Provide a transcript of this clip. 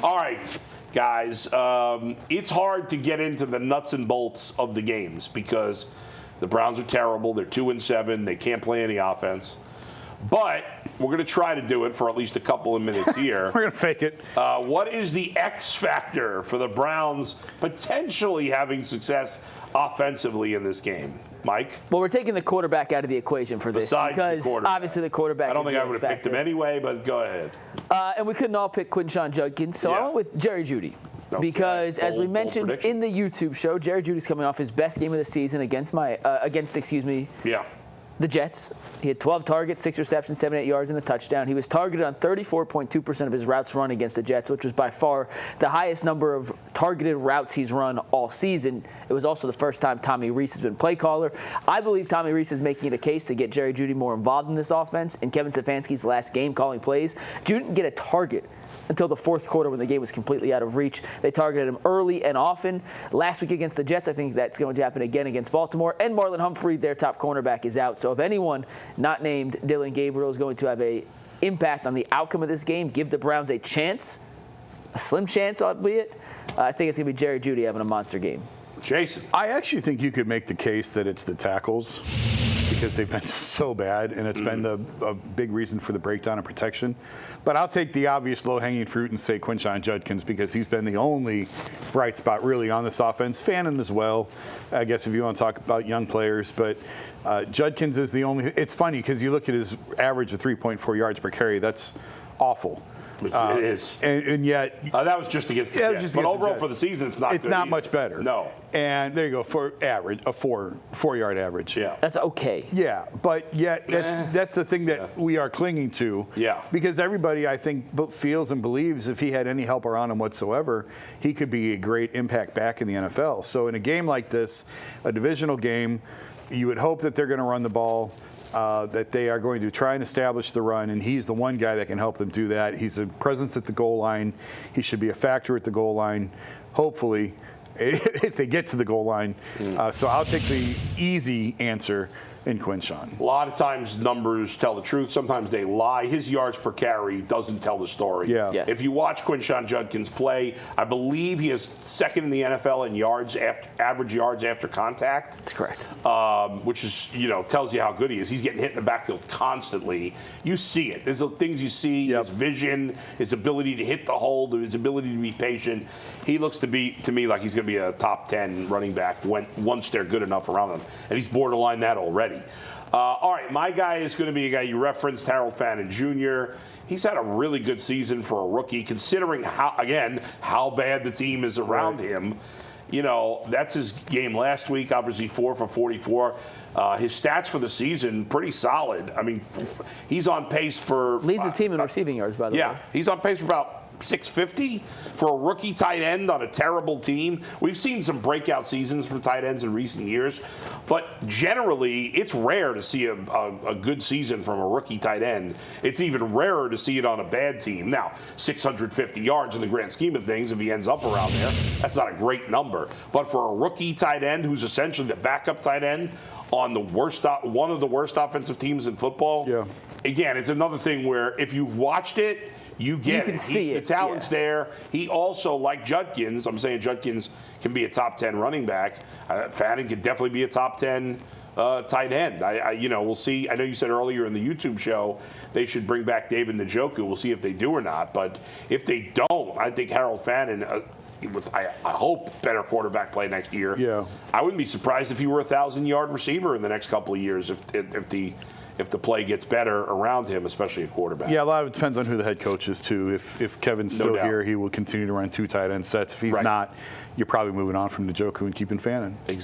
All right, guys. It's hard to get into the nuts and bolts of the games because the Browns are terrible. They're 2-7. They can't play any offense. But we're going to try to do it for at least a couple of minutes here. We're going to fake it. What is the X factor for the Browns potentially having success offensively in this game? Mike? Well, we're taking the quarterback out of the equation for this Besides because obviously the quarterback. I don't think I would have factor. picked him anyway, but go ahead. And we couldn't all pick Quinshon Judkins, so I went with Jerry Jeudy. Okay. Because as we mentioned in the YouTube show, Jerry Jeudy's coming off his best game of the season against the Jets. He had 12 targets, 6 receptions, 78 yards, and a touchdown. He was targeted on 34.2% of his routes run against the Jets, which was by far the highest number of targeted routes he's run all season. It was also the first time Tommy Rees has been play caller. I believe Tommy Rees is making it a case to get Jerry Jeudy more involved in this offense. In Kevin Stefanski's last game calling plays, Jeudy didn't get a target until the fourth quarter when the game was completely out of reach. They targeted him early and often. Last week against the Jets, I think that's going to happen again against Baltimore. And Marlon Humphrey, their top cornerback, is out. So if anyone not named Dillon Gabriel is going to have an impact on the outcome of this game, give the Browns a chance, a slim chance, albeit, I think it's going to be Jerry Jeudy having a monster game. Jason? I actually think you could make the case that it's the tackles because they've been so bad, and it's been a big reason for the breakdown in protection. But I'll take the obvious low-hanging fruit and say Quinshon Judkins because he's been the only bright spot really on this offense. Fannin as well, I guess, if you want to talk about young players. But Judkins is the only – it's funny because you look at his average of 3.4 yards per carry. That's awful. It is. And yet – that was just against the Jets. But overall for the season, it's not good. It's not either. much better. No. And there you go, for average, a four-yard average. Yeah. That's okay. Yeah, but yet that's the thing that we are clinging to. Yeah. Because everybody, I think, feels and believes if he had any help around him whatsoever, he could be a great impact back in the NFL. So in a game like this, a divisional game, you would hope that they're going to run the ball, that they are going to try and establish the run, and he's the one guy that can help them do that. He's a presence at the goal line. He should be a factor at the goal line, hopefully, if they get to the goal line. So I'll take the easy answer in Quinshon. A lot of times numbers tell the truth. Sometimes they lie. His yards per carry doesn't tell the story. Yeah. Yes. If you watch Quinshon Judkins play, I believe he is second in the NFL in average yards after contact. That's correct. Which is, tells you how good he is. He's getting hit in the backfield constantly. You see it. There's things you see, his vision, his ability to hit the hole, his ability to be patient. He looks to me like he's going to be a top 10 running back once they're good enough around him. And he's borderline that already. All right, my guy is going to be a guy you referenced, Harold Fannin Jr. He's had a really good season for a rookie, considering how bad the team is around him. That's his game last week, obviously 4 for 44. His stats for the season, pretty solid. I mean, he's on pace for... Leads the team in receiving yards, by the way. Yeah, he's on pace for about 650 for a rookie tight end on a terrible team. We've seen some breakout seasons from tight ends in recent years, but generally it's rare to see a good season from a rookie tight end. It's even rarer to see it on a bad team. Now, 650 yards in the grand scheme of things, if he ends up around there, that's not a great number. But for a rookie tight end who's essentially the backup tight end on one of the worst offensive teams in football, again, it's another thing where if you've watched it, you can see it. The talent's there. He also, like Judkins, I'm saying Judkins can be a top 10 running back. Fannin can definitely be a top 10 tight end. We'll see. I know you said earlier in the YouTube show they should bring back David Njoku. We'll see if they do or not. But if they don't, I think Harold Fannin, with I hope better quarterback play next year. Yeah. I wouldn't be surprised if he were a 1,000-yard receiver in the next couple of years if the play gets better around him, especially a quarterback. Yeah, a lot of it depends on who the head coach is, too. If Kevin's still here, he will continue to run 2 tight end sets. If he's not, you're probably moving on from Njoku and keeping Fannin. Exactly.